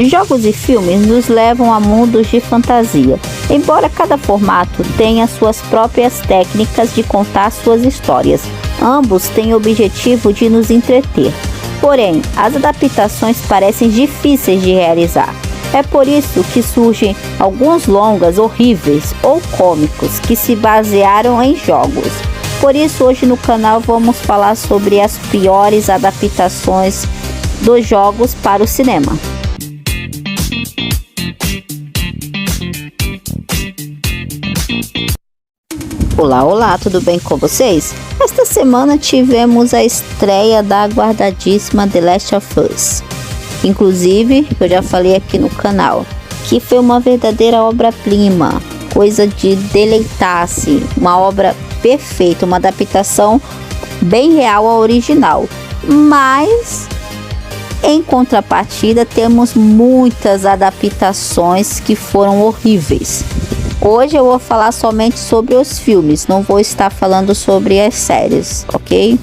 Jogos e filmes nos levam a mundos de fantasia, embora cada formato tenha suas próprias técnicas de contar suas histórias. Ambos têm o objetivo de nos entreter. Porém, as adaptações parecem difíceis de realizar. É por isso que surgem alguns longas horríveis ou cômicos que se basearam em jogos. Por isso, hoje no canal vamos falar sobre as piores adaptações dos jogos para o cinema. Olá, tudo bem com vocês? Esta semana tivemos a estreia da aguardadíssima The Last of Us. Inclusive, eu já falei aqui no canal, que foi uma verdadeira obra-prima, coisa de deleitar-se, uma obra perfeita, uma adaptação bem real ao original. Mas, em contrapartida, temos muitas adaptações que foram horríveis. Hoje eu vou falar somente sobre os filmes, não vou estar falando sobre as séries, ok?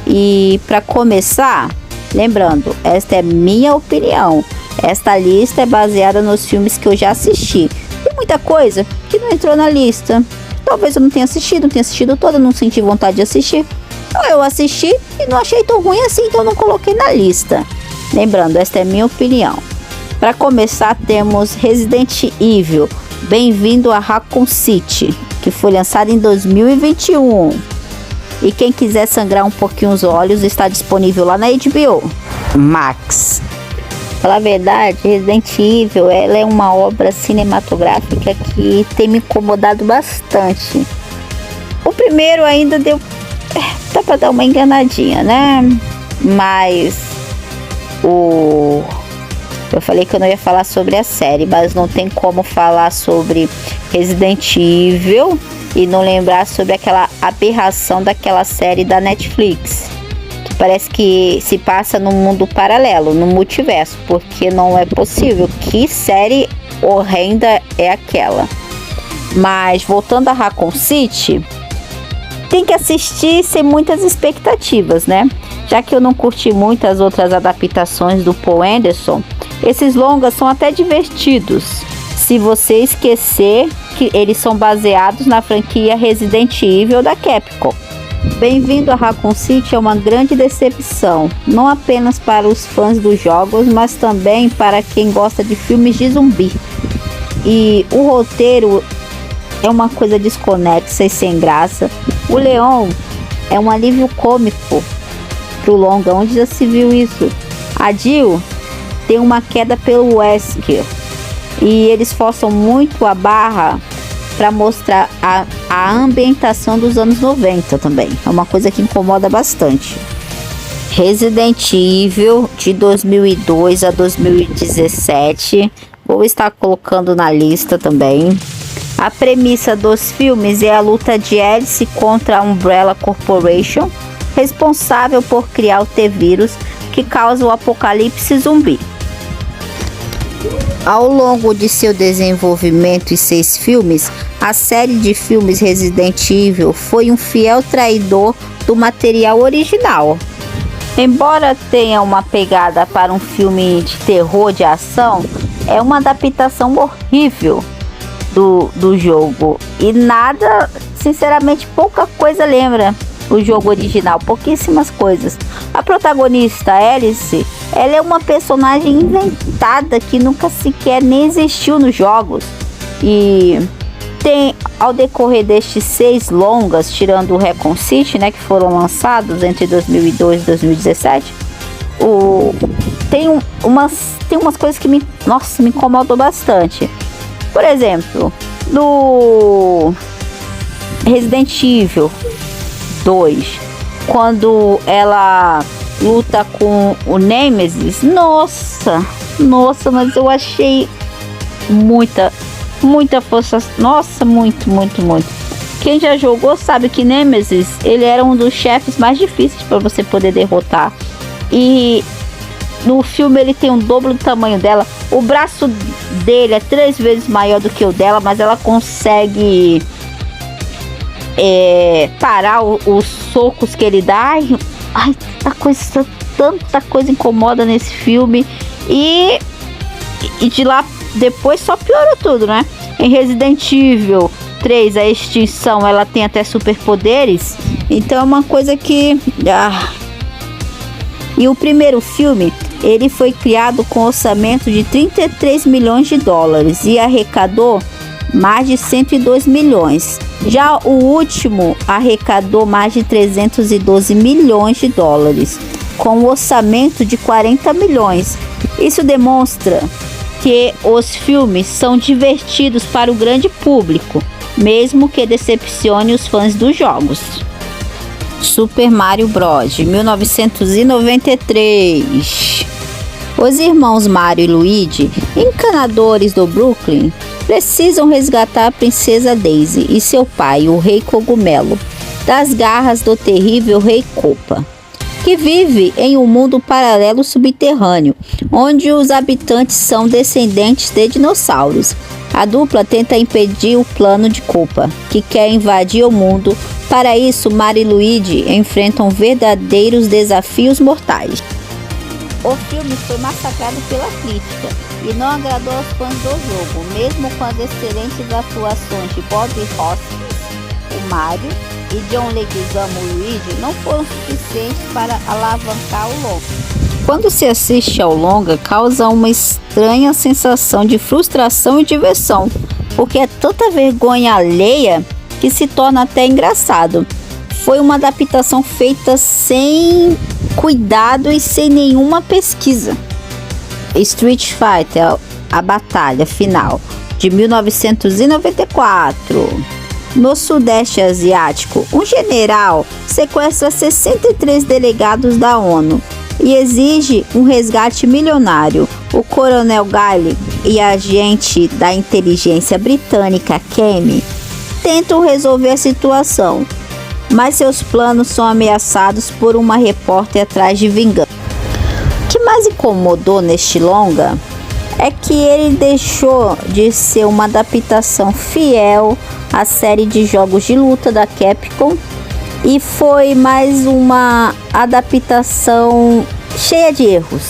E para começar, lembrando, esta é minha opinião. Esta lista é baseada nos filmes que eu já assisti. Tem muita coisa que não entrou na lista. Talvez eu não tenha assistido toda, não senti vontade de assistir. Ou eu assisti e não achei tão ruim assim, então eu não coloquei na lista. Lembrando, esta é minha opinião. Para começar, temos Resident Evil. Bem-vindo a Raccoon City, que foi lançado em 2021. E quem quiser sangrar um pouquinho os olhos, está disponível lá na HBO Max. Pela a verdade, Resident Evil ela é uma obra cinematográfica que tem me incomodado bastante. O primeiro ainda deu... dá pra dar uma enganadinha, né? Mas eu falei que eu não ia falar sobre a série, mas não tem como falar sobre Resident Evil e não lembrar sobre aquela aberração daquela série da Netflix, que parece que se passa num mundo paralelo, no multiverso, porque não é possível. Que série horrenda é aquela? Mas voltando a Raccoon City, tem que assistir sem muitas expectativas, né? Já que eu não curti muitas outras adaptações do Paul Anderson, esses longas são até divertidos, se você esquecer que eles são baseados na franquia Resident Evil da Capcom. Bem-vindo a Raccoon City é uma grande decepção, não apenas para os fãs dos jogos, mas também para quem gosta de filmes de zumbi. E o roteiro é uma coisa desconexa e sem graça. O Leon é um alívio cômico pro longa, onde já se viu isso? A Jill tem uma queda pelo Wesker e eles forçam muito a barra para mostrar a ambientação dos anos 90 também. É uma coisa que incomoda bastante. Resident Evil de 2002 a 2017, vou estar colocando na lista também. A premissa dos filmes é a luta de Alice contra a Umbrella Corporation, responsável por criar o T-Vírus que causa o apocalipse zumbi. Ao longo de seu desenvolvimento e 6 filmes, a série de filmes Resident Evil foi um fiel traidor do material original. Embora tenha uma pegada para um filme de terror de ação, é uma adaptação horrível do jogo. E nada, sinceramente, pouca coisa lembra o jogo original, pouquíssimas coisas. A protagonista Alice, ela é uma personagem inventada que nunca sequer nem existiu nos jogos. E tem, ao decorrer destes 6 longas, tirando o Raccoon City, né, que foram lançados entre 2002 e 2017, tem umas coisas que me incomodam bastante. Por exemplo, no Resident Evil 2, quando ela luta com o Nemesis, nossa, mas eu achei muita força, nossa, muito. Quem já jogou sabe que Nemesis, ele era um dos chefes mais difíceis para você poder derrotar. E no filme ele tem o dobro do tamanho dela. O braço dele é 3 vezes maior do que o dela, mas ela consegue parar os socos que ele dá. Ai, tanta coisa incomoda nesse filme. E E de lá depois só piorou tudo, né? Em Resident Evil 3, a extinção, ela tem até superpoderes. Então é uma coisa que... E o primeiro filme, ele foi criado com orçamento de 33 milhões de dólares e arrecadou mais de 102 milhões. Já o último arrecadou mais de 312 milhões de dólares, com um orçamento de 40 milhões. Isso demonstra que os filmes são divertidos para o grande público, mesmo que decepcione os fãs dos jogos. Super Mario Bros. 1993. Os irmãos Mario e Luigi, encanadores do Brooklyn, precisam resgatar a princesa Daisy e seu pai, o Rei Cogumelo, das garras do terrível Rei Koopa, que vive em um mundo paralelo subterrâneo, onde os habitantes são descendentes de dinossauros. A dupla tenta impedir o plano de Koopa, que quer invadir o mundo. Para isso, Mario e Luigi enfrentam verdadeiros desafios mortais. O filme foi massacrado pela crítica e não agradou aos fãs do jogo, mesmo com as excelentes atuações de Bob Hoskins, o Mario, e John Leguizamo, o Luigi, não foram suficientes para alavancar o longa. Quando se assiste ao longa, causa uma estranha sensação de frustração e diversão, porque é tanta vergonha alheia que se torna até engraçado. Foi uma adaptação feita sem cuidado e sem nenhuma pesquisa. Street Fighter, a batalha final, de 1994. No Sudeste Asiático, um general sequestra 63 delegados da ONU e exige um resgate milionário. O coronel Guile e a agente da inteligência britânica Kemi tentam resolver a situação, mas seus planos são ameaçados por uma repórter atrás de vingança. O que mais incomodou neste longa é que ele deixou de ser uma adaptação fiel à série de jogos de luta da Capcom e foi mais uma adaptação cheia de erros.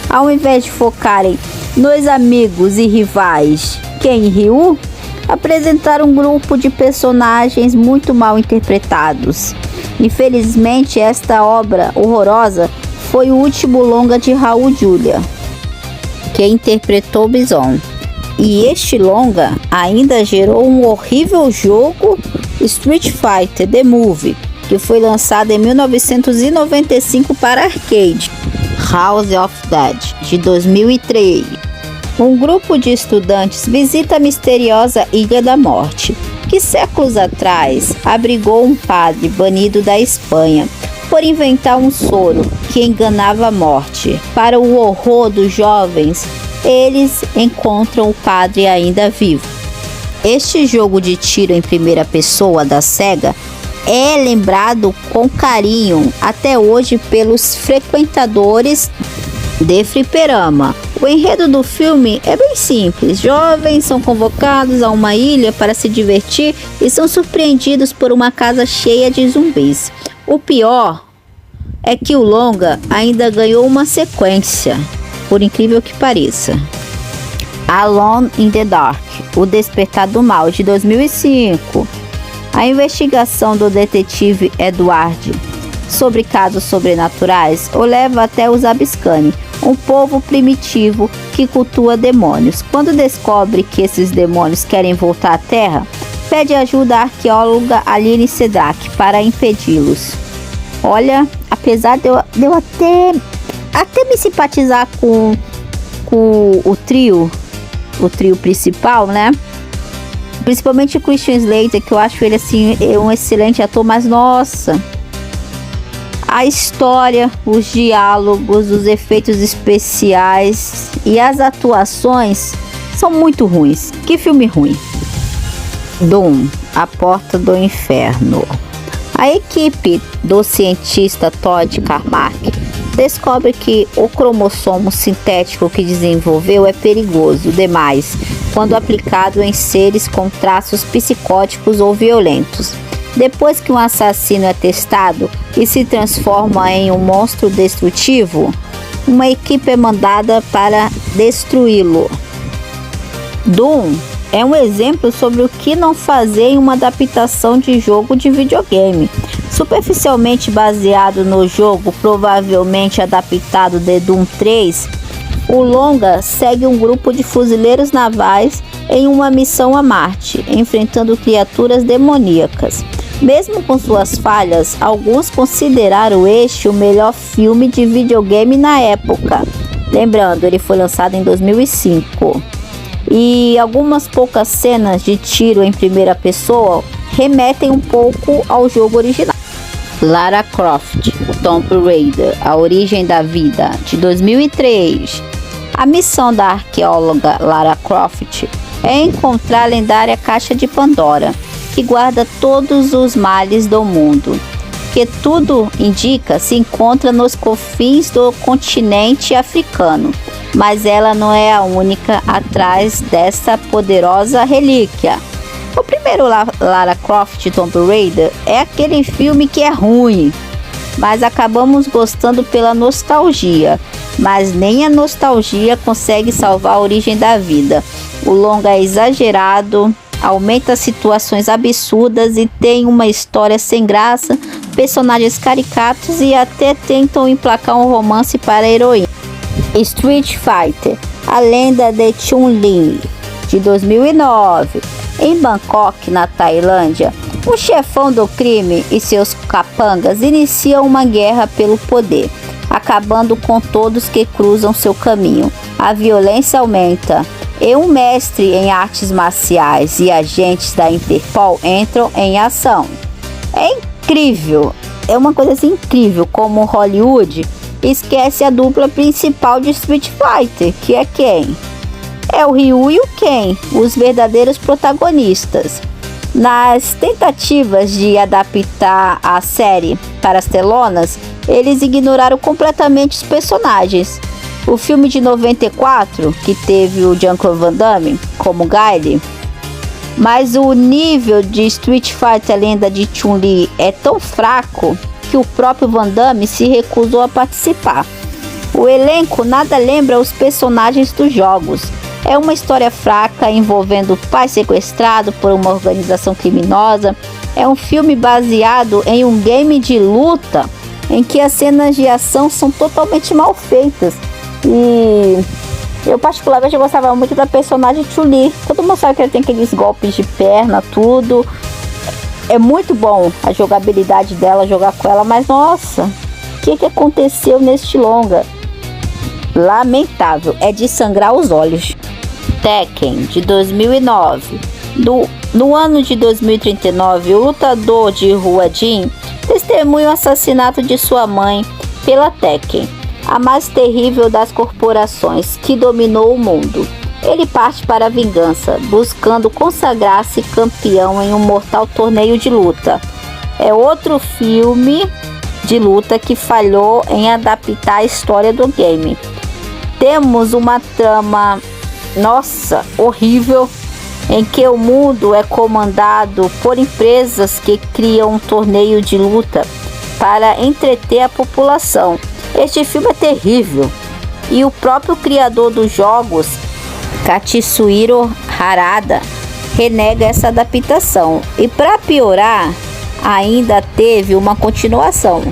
Ao invés de focarem nos amigos e rivais Ken e Ryu, apresentaram um grupo de personagens muito mal interpretados. Infelizmente, esta obra horrorosa foi o último longa de Raul Julia, que interpretou Bison. E este longa ainda gerou um horrível jogo, Street Fighter The Movie, que foi lançado em 1995 para arcade, House of Dead, de 2003. Um grupo de estudantes visita a misteriosa Ilha da Morte, que séculos atrás abrigou um padre banido da Espanha por inventar um soro que enganava a morte. Para o horror dos jovens, eles encontram o padre ainda vivo. Este jogo de tiro em primeira pessoa da Sega é lembrado com carinho até hoje pelos frequentadores de fliperama. O enredo do filme é bem simples. Jovens são convocados a uma ilha para se divertir e são surpreendidos por uma casa cheia de zumbis. O pior é que o longa ainda ganhou uma sequência, por incrível que pareça. Alone in the Dark, O Despertar do Mal, de 2005. A investigação do detetive Edward sobre casos sobrenaturais o leva até os Abiscani, um povo primitivo que cultua demônios. Quando descobre que esses demônios querem voltar à Terra, pede ajuda à arqueóloga Aline Sedak para impedi-los. Olha, apesar de eu até me simpatizar com o trio principal, né? Principalmente o Christian Slater, que eu acho ele assim um excelente ator, mas nossa, a história, os diálogos, os efeitos especiais e as atuações são muito ruins. Que filme ruim. Doom, A Porta do Inferno. A equipe do cientista Todd Carmack descobre que o cromossomo sintético que desenvolveu é perigoso demais quando aplicado em seres com traços psicóticos ou violentos. Depois que um assassino é testado e se transforma em um monstro destrutivo, uma equipe é mandada para destruí-lo. Doom é um exemplo sobre o que não fazer em uma adaptação de jogo de videogame. Superficialmente baseado no jogo, provavelmente adaptado de Doom 3, o longa segue um grupo de fuzileiros navais em uma missão a Marte, enfrentando criaturas demoníacas. Mesmo com suas falhas, alguns consideraram este o melhor filme de videogame na época. Lembrando, ele foi lançado em 2005. E algumas poucas cenas de tiro em primeira pessoa remetem um pouco ao jogo original. Lara Croft, Tomb Raider, A Origem da Vida, de 2003. A missão da arqueóloga Lara Croft é encontrar a lendária Caixa de Pandora, que guarda todos os males do mundo, que tudo indica se encontra nos confins do continente africano, mas ela não é a única atrás dessa poderosa relíquia. O primeiro Lara Croft Tomb Raider é aquele filme que é ruim, mas acabamos gostando pela nostalgia, mas nem a nostalgia consegue salvar A Origem da Vida. O longa é exagerado, aumenta situações absurdas e tem uma história sem graça, personagens caricatos e até tentam emplacar um romance para a heroína. Street Fighter, A Lenda de Chun-Li, de 2009. Em Bangkok, na Tailândia, o chefão do crime e seus capangas iniciam uma guerra pelo poder, acabando com todos que cruzam seu caminho. A violência aumenta e um mestre em artes marciais e agentes da Interpol entram em ação. É incrível, é uma coisa assim incrível como Hollywood esquece a dupla principal de Street Fighter, que é quem? É o Ryu e o Ken, os verdadeiros protagonistas. Nas tentativas de adaptar a série para as telonas, eles ignoraram completamente os personagens. O filme de 94, que teve o Jean-Claude Van Damme como Guile, mas o nível de Street Fighter, a Lenda de Chun-Li, é tão fraco que o próprio Van Damme se recusou a participar. O elenco nada lembra os personagens dos jogos. É uma história fraca envolvendo o pai sequestrado por uma organização criminosa. É um filme baseado em um game de luta em que as cenas de ação são totalmente mal feitas. E eu particularmente gostava muito da personagem Chun-Li. Todo mundo sabe que ela tem aqueles golpes de perna, tudo. É muito bom a jogabilidade dela, jogar com ela, mas nossa, o que aconteceu neste longa? Lamentável, é de sangrar os olhos. Tekken, de 2009. No ano de 2039, o lutador de rua Jin testemunha o assassinato de sua mãe pela Tekken, a mais terrível das corporações que dominou o mundo. Ele parte para a vingança, buscando consagrar-se campeão em um mortal torneio de luta. É outro filme de luta que falhou em adaptar a história do game. Temos uma trama, nossa, horrível, em que o mundo é comandado por empresas que criam um torneio de luta para entreter a população. Este filme é terrível e o próprio criador dos jogos, Katsuhiro Harada, renega essa adaptação. E para piorar, ainda teve uma continuação.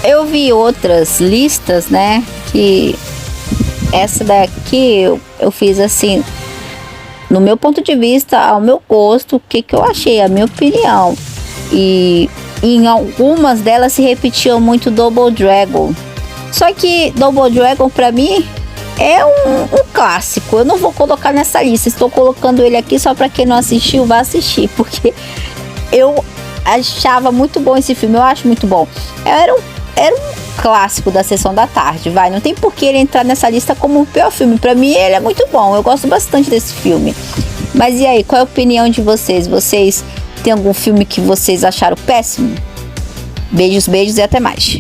Eu vi outras listas, né, que essa daqui eu fiz assim, no meu ponto de vista, ao meu gosto, o que eu achei, a minha opinião. E em algumas delas se repetiam muito Double Dragon. Só que Double Dragon pra mim é um clássico. Eu não vou colocar nessa lista, estou colocando ele aqui só pra quem não assistiu, vá assistir, porque eu achava muito bom esse filme, eu acho muito bom. Era um clássico da sessão da tarde, vai, não tem por que ele entrar nessa lista como o pior filme. Pra mim ele é muito bom, eu gosto bastante desse filme. Mas e aí, qual é a opinião de vocês? Vocês têm algum filme que vocês acharam péssimo? Beijos, beijos e até mais.